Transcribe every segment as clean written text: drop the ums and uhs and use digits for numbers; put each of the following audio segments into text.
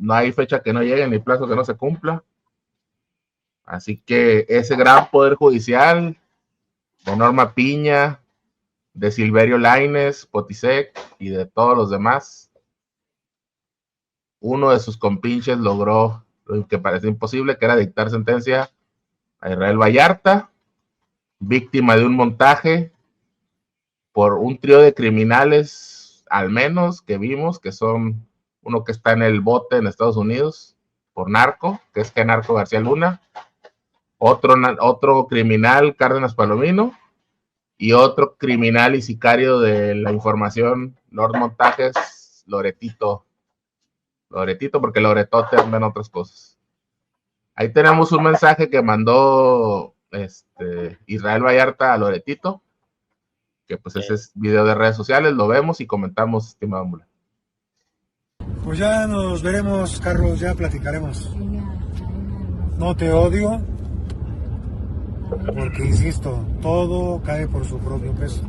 no hay fecha que no llegue ni plazo que no se cumpla. Así que ese gran poder judicial de Norma Piña, de Silverio Lainez, Potisek y de todos los demás, uno de sus compinches logró lo que parecía imposible, que era dictar sentencia a Israel Vallarta, víctima de un montaje por un trío de criminales, al menos, que vimos, que son uno que está en el bote en Estados Unidos por narco, que es Genarco García Luna, otro criminal, Cárdenas Palomino, y otro criminal y sicario de la información, Lord Montajes, Loretito, porque Loretote anda en otras cosas. Ahí tenemos un mensaje que mandó Israel Vallarta a Loretito, que pues ese es video de redes sociales, lo vemos y comentamos, estimado Mula. Pues ya nos veremos, Carlos, ya platicaremos. No te odio, porque insisto, todo cae por su propio peso.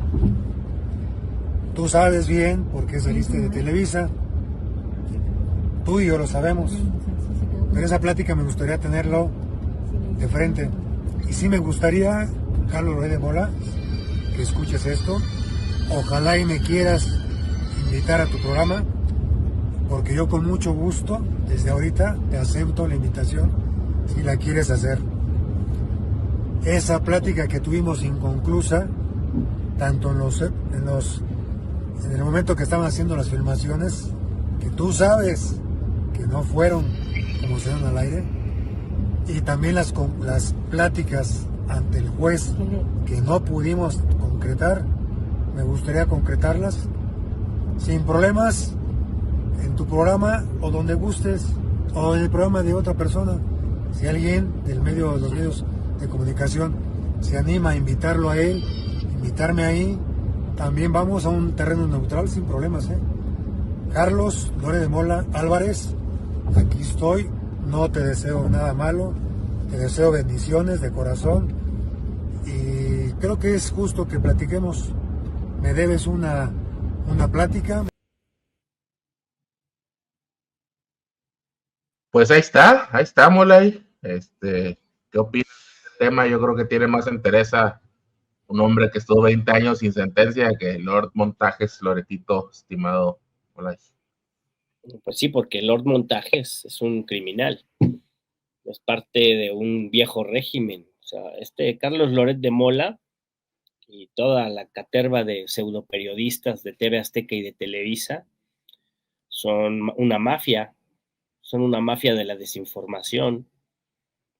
Tú sabes bien por qué saliste de Televisa, tú y yo lo sabemos, pero esa plática me gustaría tenerlo de frente. Y sí me gustaría, Carlos Loret de Mola, que escuches esto. Ojalá y me quieras invitar a tu programa, porque yo con mucho gusto, desde ahorita, te acepto la invitación si la quieres hacer. Esa plática que tuvimos inconclusa, tanto en el momento que estaban haciendo las filmaciones, que tú sabes que no fueron como se dan al aire, y también las pláticas ante el juez que no pudimos concretar, me gustaría concretarlas sin problemas en tu programa o donde gustes, o en el programa de otra persona. Si alguien de los medios de comunicación se anima a invitarlo a él, invitarme ahí, también vamos a un terreno neutral sin problemas, ¿eh? Carlos Loret de Mola Álvarez, aquí estoy, no te deseo nada malo, te deseo bendiciones de corazón y creo que es justo que platiquemos. Me debes una plática. Pues ahí está, Molay. ¿Qué opinas de este tema? Yo creo que tiene más interés a un hombre que estuvo 20 años sin sentencia que Lord Montajes, Loretito, estimado Molay. Pues sí, porque Lord Montajes es un criminal, es parte de un viejo régimen. O sea, Carlos Loret de Mola y toda la caterva de pseudoperiodistas de TV Azteca y de Televisa son una mafia de la desinformación,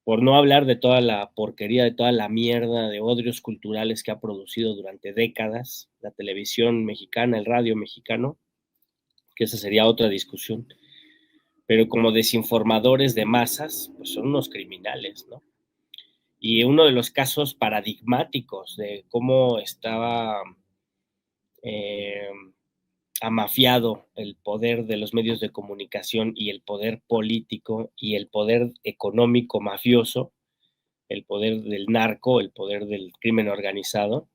por no hablar de toda la porquería, de toda la mierda de odios culturales que ha producido durante décadas la televisión mexicana, el radio mexicano, que esa sería otra discusión. Pero como desinformadores de masas, pues son unos criminales, ¿no? Y uno de los casos paradigmáticos de cómo estaba amafiado el poder de los medios de comunicación y el poder político y el poder económico mafioso, el poder del narco, el poder del crimen organizado,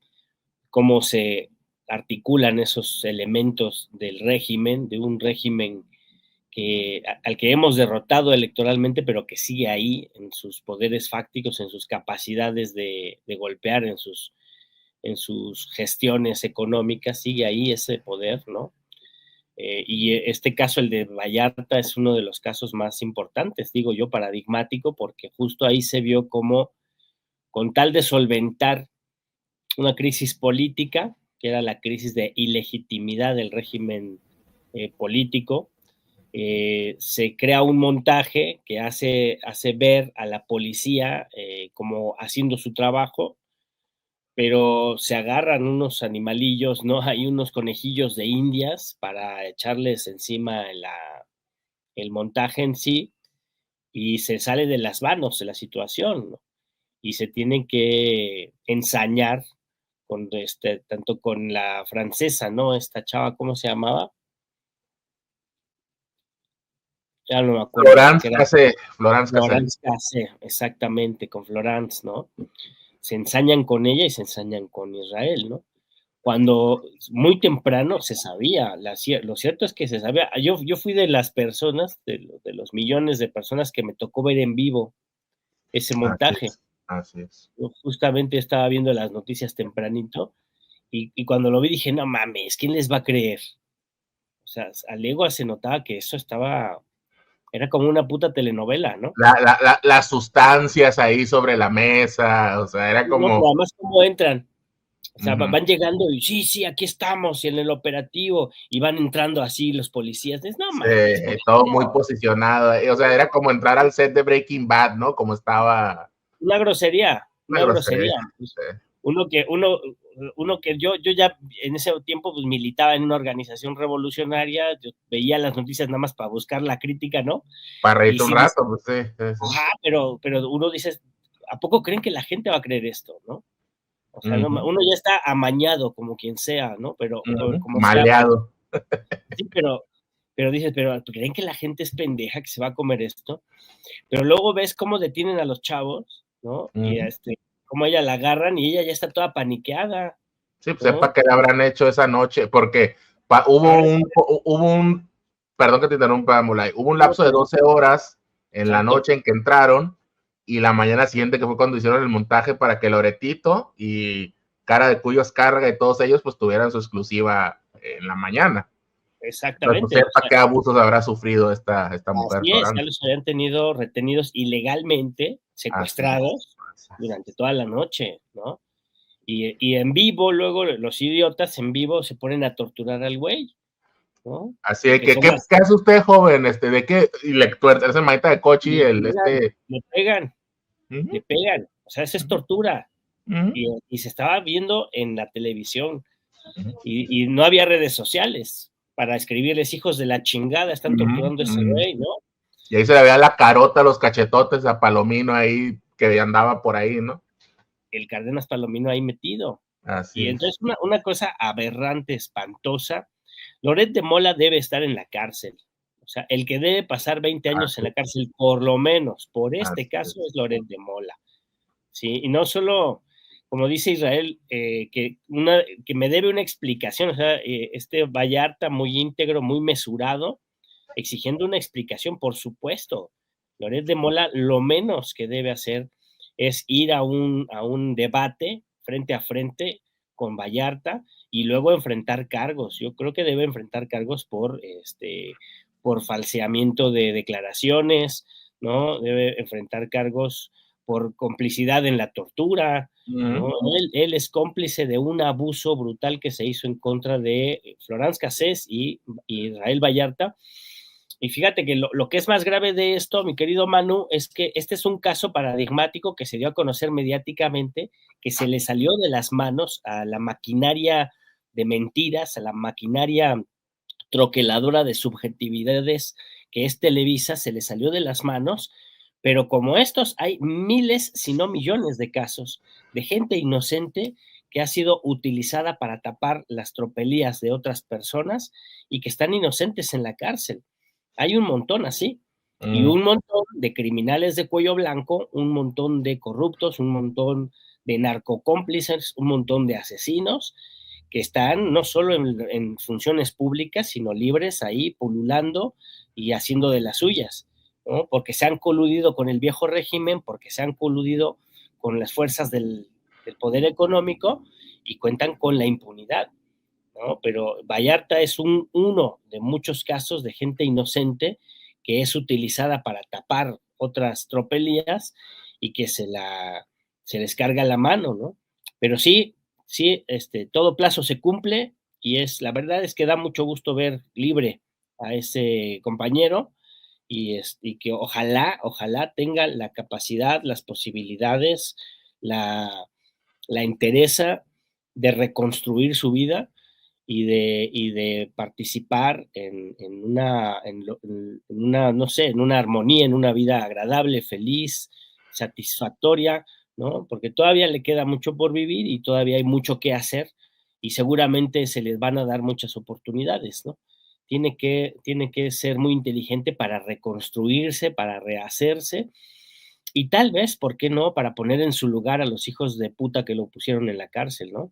cómo se articulan esos elementos del régimen, de un régimen al que hemos derrotado electoralmente, pero que sigue ahí en sus poderes fácticos, en sus capacidades de golpear, en sus gestiones económicas, sigue ahí ese poder, ¿no? Y este caso, el de Vallarta, es uno de los casos más importantes, digo yo, paradigmático, porque justo ahí se vio cómo, con tal de solventar una crisis política, que era la crisis de ilegitimidad del régimen político, se crea un montaje que hace ver a la policía como haciendo su trabajo, pero se agarran unos animalillos, ¿no? Hay unos conejillos de indias para echarles encima el montaje en sí, y se sale de las manos de la situación, ¿no? Y se tienen que ensañar con tanto con la francesa, ¿no? Esta chava, ¿cómo se llamaba? Ya no me acuerdo. Florence Cassé, exactamente, con Florence, ¿no? Se ensañan con ella y se ensañan con Israel, ¿no? cuando muy temprano se sabía, lo cierto es que se sabía. Yo fui de las personas, de los millones de personas que me tocó ver en vivo ese montaje. Así es. Yo justamente estaba viendo las noticias tempranito y cuando lo vi dije, no mames, ¿quién les va a creer? O sea, a legua se notaba que eso era como una puta telenovela, ¿no? Las sustancias ahí sobre la mesa, o sea, era como... No, además, ¿cómo entran? O sea, van llegando y sí, aquí estamos en el operativo y van entrando así los policías. No mames. Sí, todo muy posicionado. O sea, era como entrar al set de Breaking Bad, ¿no? Como estaba... Una grosería. Sí. Uno que yo ya en ese tiempo pues, militaba en una organización revolucionaria, yo veía las noticias nada más para buscar la crítica, ¿no? Para reírte un rato, pues sí. Ajá, pero uno dice, ¿a poco creen que la gente va a creer esto, no? O sea, uno ya está amañado como quien sea, ¿no? Pero como maleado. Sea, sí, pero dices, pero ¿creen que la gente es pendeja que se va a comer esto? Pero luego ves cómo detienen a los chavos, ¿no? Y cómo ella la agarran y ella ya está toda paniqueada. Sí, pues sepa qué le habrán hecho esa noche, porque hubo un, perdón que te interrumpa, Mulay, hubo un lapso de 12 horas en la noche en que entraron y la mañana siguiente que fue cuando hicieron el montaje para que Loretito y Cara de Cuyos Carga y todos ellos pues tuvieran su exclusiva en la mañana. Exactamente. Entonces, sepa qué abusos habrá sufrido esta mujer. Así es, ya los habían tenido retenidos ilegalmente, secuestrados durante toda la noche, ¿no? Y en vivo, luego los idiotas en vivo se ponen a torturar al güey, ¿no? Así es que, ¿qué hace usted, joven? ¿De qué? Y le tuerce esa manita de cochi, le pegan, le pegan, o sea, esa es tortura. Y se estaba viendo en la televisión y no había redes sociales para escribirles hijos de la chingada, están torturando a ese güey, ¿no? Y ahí se le veía la carota, los cachetotes a Palomino ahí, que andaba por ahí, ¿no? El Cárdenas Palomino ahí metido. Así y entonces una cosa aberrante, espantosa. Loret de Mola debe estar en la cárcel. O sea, el que debe pasar 20 años en la cárcel, por lo menos, por este caso, es Loret de Mola. ¿Sí? Y no solo, como dice Israel, que me debe una explicación, o sea, Vallarta muy íntegro, muy mesurado, exigiendo una explicación, por supuesto. Loret de Mola lo menos que debe hacer es ir a un debate frente a frente con Vallarta y luego enfrentar cargos. Yo creo que debe enfrentar cargos por falseamiento de declaraciones, ¿no? Debe enfrentar cargos por complicidad en la tortura, ¿no? Él es cómplice de un abuso brutal que se hizo en contra de Florence Cassés y Israel Vallarta. Y fíjate que lo que es más grave de esto, mi querido Manu, es que este es un caso paradigmático que se dio a conocer mediáticamente, que se le salió de las manos a la maquinaria de mentiras, a la maquinaria troqueladora de subjetividades que es Televisa, se le salió de las manos, pero como estos hay miles, si no millones de casos de gente inocente que ha sido utilizada para tapar las tropelías de otras personas y que están inocentes en la cárcel. Hay un montón así, y un montón de criminales de cuello blanco, un montón de corruptos, un montón de narcocómplices, un montón de asesinos que están no solo en funciones públicas, sino libres ahí pululando y haciendo de las suyas, ¿no? Porque se han coludido con el viejo régimen, porque se han coludido con las fuerzas del poder económico y cuentan con la impunidad, ¿no? Pero Vallarta es uno de muchos casos de gente inocente que es utilizada para tapar otras tropelías y que se les carga la mano, ¿no? Pero sí, todo plazo se cumple y la verdad es que da mucho gusto ver libre a ese compañero y que ojalá tenga la capacidad, las posibilidades, la entereza de reconstruir su vida y de participar en una, no sé, en una armonía, en una vida agradable, feliz, satisfactoria, ¿no? Porque todavía le queda mucho por vivir y todavía hay mucho que hacer y seguramente se les van a dar muchas oportunidades, ¿no? Tiene que ser muy inteligente para reconstruirse, para rehacerse y tal vez, ¿por qué no?, para poner en su lugar a los hijos de puta que lo pusieron en la cárcel, ¿no?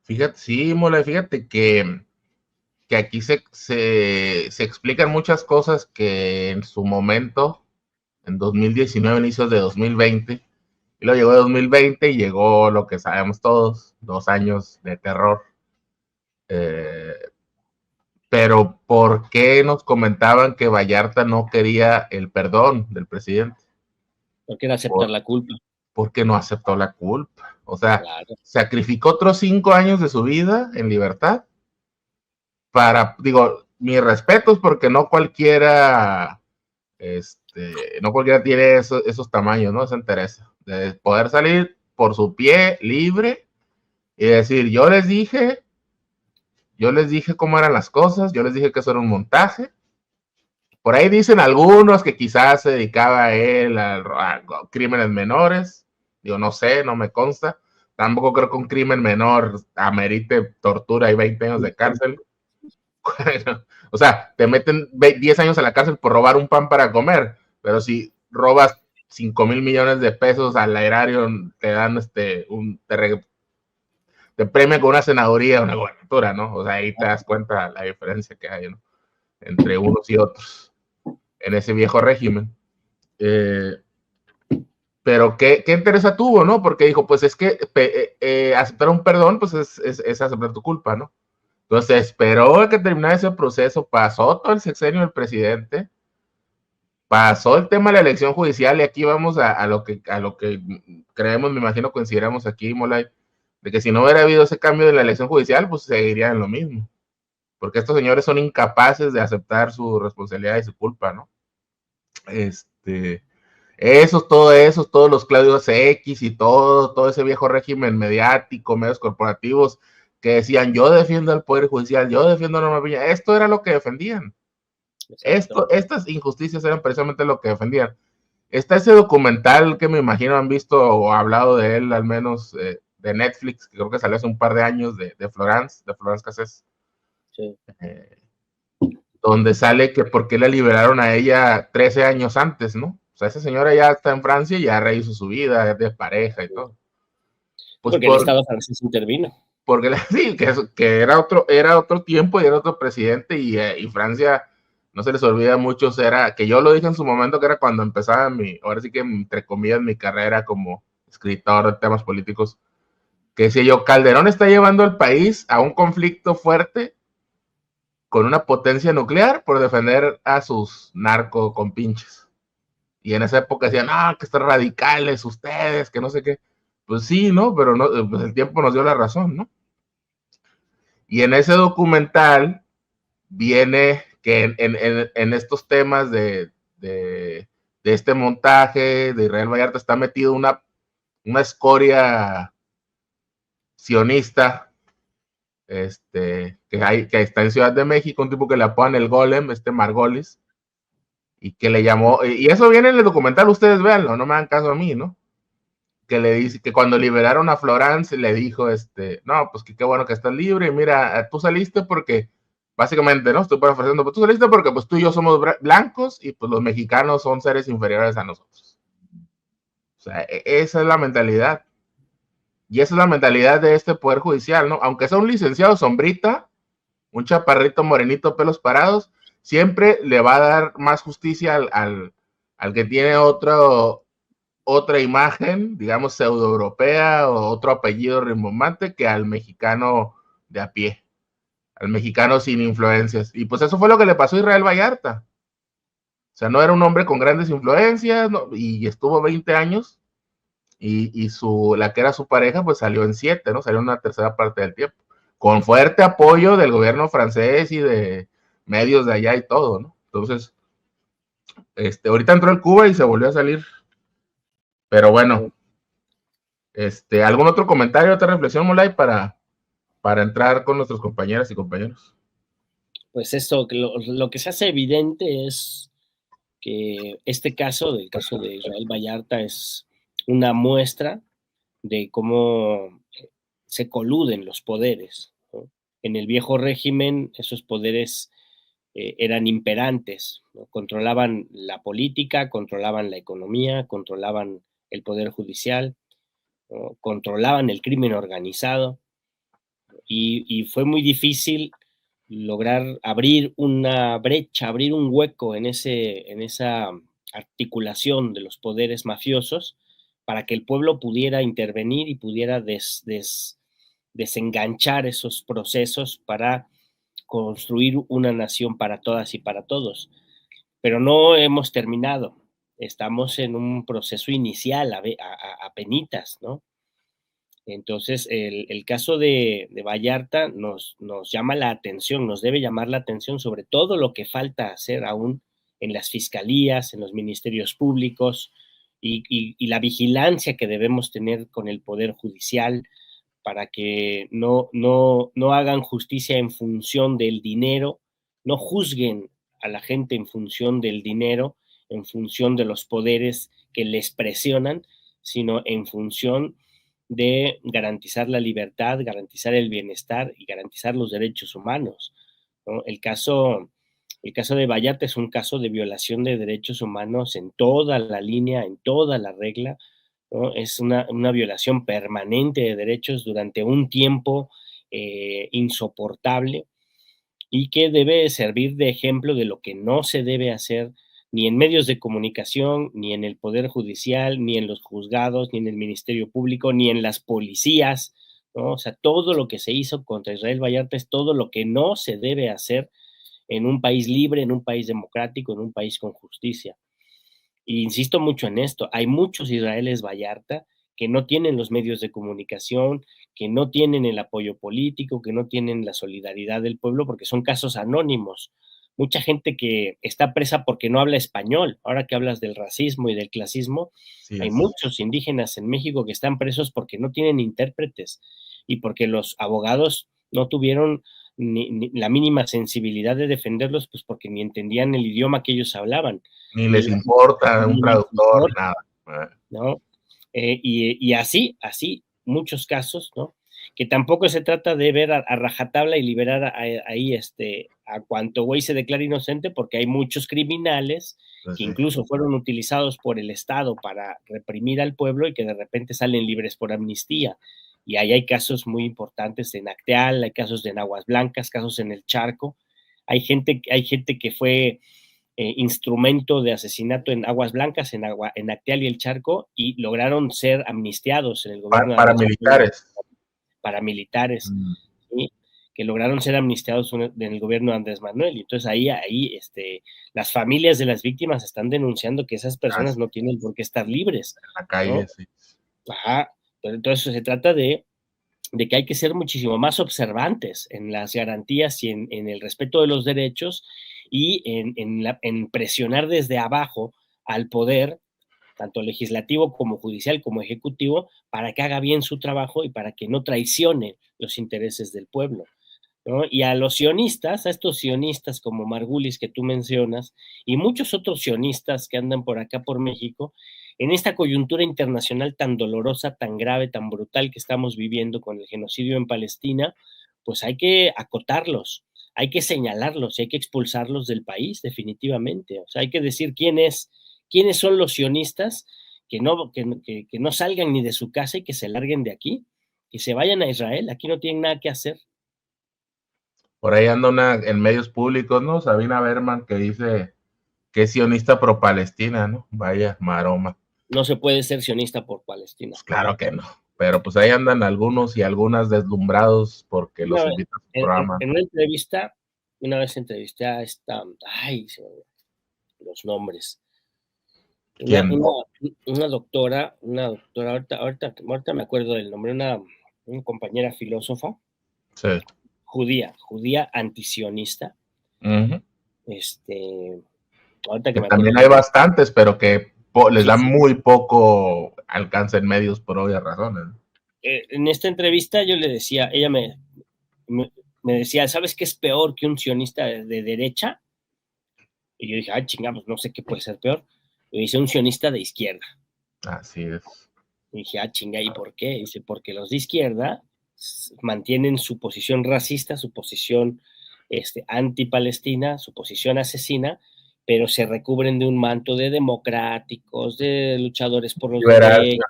Fíjate, sí, Mola, fíjate que aquí se explican muchas cosas que en su momento, en 2019, inicios de 2020, y luego llegó 2020 y llegó lo que sabemos todos, 2 años de terror. Eh, pero ¿por qué nos comentaban que Vallarta no quería el perdón del presidente? No quiere aceptar la culpa. Porque no aceptó la culpa. O sea, Claro. sacrificó otros 5 años de su vida en libertad para, digo, mis respetos porque no cualquiera, no cualquiera tiene esos tamaños, ¿no? Esa entereza de poder salir por su pie libre y decir, yo les dije cómo eran las cosas, yo les dije que eso era un montaje. Por ahí dicen algunos que quizás se dedicaba él a crímenes menores. Digo, no sé, no me consta. Tampoco creo que un crimen menor amerite tortura y 20 años de cárcel. Bueno, o sea, te meten 10 años a la cárcel por robar un pan para comer, pero si robas 5,000 millones de pesos al erario, te dan te premian con una senaduría, una gobernatura, ¿no? O sea, ahí te das cuenta la diferencia que hay, ¿no? Entre unos y otros en ese viejo régimen. Pero ¿qué interés tuvo, no? Porque dijo, pues es que aceptar un perdón, pues es aceptar tu culpa, ¿no? Entonces esperó a que terminara ese proceso, pasó todo el sexenio del presidente, pasó el tema de la elección judicial y aquí vamos a lo que creemos, me imagino, coincidiremos aquí, Molay, de que si no hubiera habido ese cambio de la elección judicial, pues seguirían en lo mismo, porque estos señores son incapaces de aceptar su responsabilidad y su culpa, ¿no? Todos los Claudios X y todo ese viejo régimen mediático, medios corporativos que decían, yo defiendo al Poder Judicial, yo defiendo a Norma Piña, esto era lo que defendían. Estas injusticias eran precisamente lo que defendían. Está ese documental que me imagino han visto o hablado de él, al menos de Netflix, que creo que salió hace un par de años de Florence Cassés. Sí. Donde sale que por qué la liberaron a ella 13 años antes, ¿no? O sea, esa señora ya está en Francia y ya rehizo su vida de pareja y todo. Pues porque el Estado francés intervino. Porque sí, que era otro tiempo y era otro presidente y Francia, no se les olvida mucho, que yo lo dije en su momento, que era cuando empezaba ahora sí que entre comillas, mi carrera como escritor de temas políticos, que decía yo, Calderón está llevando al país a un conflicto fuerte con una potencia nuclear por defender a sus narco compinches. Y en esa época decían, que están radicales ustedes, que no sé qué. Pues sí, ¿no? Pero no, pues el tiempo nos dio la razón, ¿no? Y en ese documental viene que en estos temas de este montaje de Israel Vallarta está metido una escoria sionista, que está en Ciudad de México, un tipo que le apodan el Golem, Margolis, y que le llamó, y eso viene en el documental, ustedes véanlo, no me hagan caso a mí, ¿no? Que le dice que cuando liberaron a Florence le dijo, no, pues que qué bueno que estás libre, y mira, tú saliste porque, básicamente, ¿no? Estoy parafraseando, pues tú saliste porque pues tú y yo somos blancos y pues los mexicanos son seres inferiores a nosotros. O sea, esa es la mentalidad. Y esa es la mentalidad de este Poder Judicial, ¿no? Aunque sea un licenciado sombrita, un chaparrito morenito, pelos parados, siempre le va a dar más justicia al que tiene otra imagen, digamos, pseudo-europea o otro apellido rimbombante que al mexicano de a pie, al mexicano sin influencias. Y pues eso fue lo que le pasó a Israel Vallarta. O sea, no era un hombre con grandes influencias, ¿no? Y estuvo 20 años y la que era su pareja pues salió en 7, ¿no? Salió en una tercera parte del tiempo, con fuerte apoyo del gobierno francés y de medios de allá y todo, ¿no? Entonces, ahorita entró el Cuba y se volvió a salir. Pero bueno, ¿algún otro comentario, otra reflexión, Molay, para entrar con nuestros compañeras y compañeros? Pues esto, lo que se hace evidente es que este caso, del caso de Israel Vallarta, es una muestra de cómo se coluden los poderes, ¿no? En el viejo régimen, esos poderes eran imperantes, ¿no? Controlaban la política, controlaban la economía, controlaban el poder judicial, ¿no? Controlaban el crimen organizado. y fue muy difícil lograr abrir una brecha, abrir un hueco en esa articulación de los poderes mafiosos para que el pueblo pudiera intervenir y pudiera desenganchar esos procesos para construir una nación para todas y para todos. Pero no hemos terminado, estamos en un proceso inicial, apenitas, ¿no? Entonces, el caso de Vallarta nos llama la atención, nos debe llamar la atención sobre todo lo que falta hacer aún en las fiscalías, en los ministerios públicos y la vigilancia que debemos tener con el Poder Judicial para que no hagan justicia en función del dinero, no juzguen a la gente en función del dinero, en función de los poderes que les presionan, sino en función de garantizar la libertad, garantizar el bienestar y garantizar los derechos humanos, ¿no? El caso de Vallarta es un caso de violación de derechos humanos en toda la línea, en toda la regla, ¿no? Es una violación permanente de derechos durante un tiempo insoportable y que debe servir de ejemplo de lo que no se debe hacer ni en medios de comunicación, ni en el Poder Judicial, ni en los juzgados, ni en el Ministerio Público, ni en las policías, ¿no? O sea, todo lo que se hizo contra Israel Vallarta es todo lo que no se debe hacer en un país libre, en un país democrático, en un país con justicia. Y insisto mucho en esto, hay muchos Israeles Vallarta que no tienen los medios de comunicación, que no tienen el apoyo político, que no tienen la solidaridad del pueblo, porque son casos anónimos. Mucha gente que está presa porque no habla español. Ahora que hablas del racismo y del clasismo, Sí, hay muchos indígenas en México que están presos porque no tienen intérpretes y porque los abogados no tuvieron ni la mínima sensibilidad de defenderlos, pues porque ni entendían el idioma que ellos hablaban. Ni les importa un traductor, nada. ¿No? Y así, muchos casos, ¿no? Que tampoco se trata de ver a rajatabla y liberar ahí a cuanto güey se declara inocente, porque hay muchos criminales Pues que sí. incluso fueron utilizados por el Estado para reprimir al pueblo y que de repente salen libres por amnistía. Y ahí hay casos muy importantes en Acteal, hay casos en Aguas Blancas, casos en el Charco. Hay gente que fue instrumento de asesinato en Aguas Blancas, en Acteal y el Charco, y lograron ser amnistiados en el gobierno de Andrés Manuel. Paramilitares, ¿sí? Que lograron ser amnistiados en el gobierno de Andrés Manuel. Y entonces ahí las familias de las víctimas están denunciando que esas personas no tienen por qué estar libres. En la calle, ¿no? Sí. Ajá. Pero entonces se trata de que hay que ser muchísimo más observantes en las garantías y en el respeto de los derechos y en presionar desde abajo al poder, tanto legislativo como judicial como ejecutivo, para que haga bien su trabajo y para que no traicione los intereses del pueblo, ¿no? Y a los sionistas, a estos sionistas como Margulis que tú mencionas, y muchos otros sionistas que andan por acá por México, en esta coyuntura internacional tan dolorosa, tan grave, tan brutal que estamos viviendo con el genocidio en Palestina, pues hay que acotarlos, hay que señalarlos y hay que expulsarlos del país, definitivamente. O sea, hay que decir quiénes son los sionistas, que no salgan ni de su casa y que se larguen de aquí, que se vayan a Israel, aquí no tienen nada que hacer. Por ahí anda en medios públicos, ¿no? Sabina Berman, que dice que es sionista pro Palestina, ¿no? Vaya maroma. No se puede ser sionista por Palestina. Pues claro que no. Pero pues ahí andan algunos y algunas deslumbrados porque los invitan a su programa. En una entrevista, una vez entrevisté a esta, los nombres. Una doctora, ahorita me acuerdo del nombre, una compañera filósofa, sí. judía antisionista. Ahorita que también hay bastantes, pero que les da muy poco alcance en medios por obvias razones. En esta entrevista yo le decía, ella me decía, ¿sabes qué es peor que un sionista de derecha? Y yo dije, ay, chingamos, no sé qué puede ser peor. Y dice, un sionista de izquierda. Así es. Y dije, ah, chinga, ¿y por qué? Dice, porque los de izquierda mantienen su posición racista, su posición anti-palestina, su posición asesina, pero se recubren de un manto de democráticos, de luchadores por los derechos,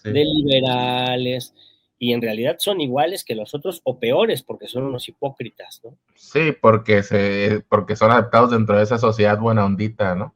de liberales, y en realidad son iguales que los otros o peores porque son unos hipócritas, ¿no? Sí, porque son adaptados dentro de esa sociedad buena ondita, ¿no?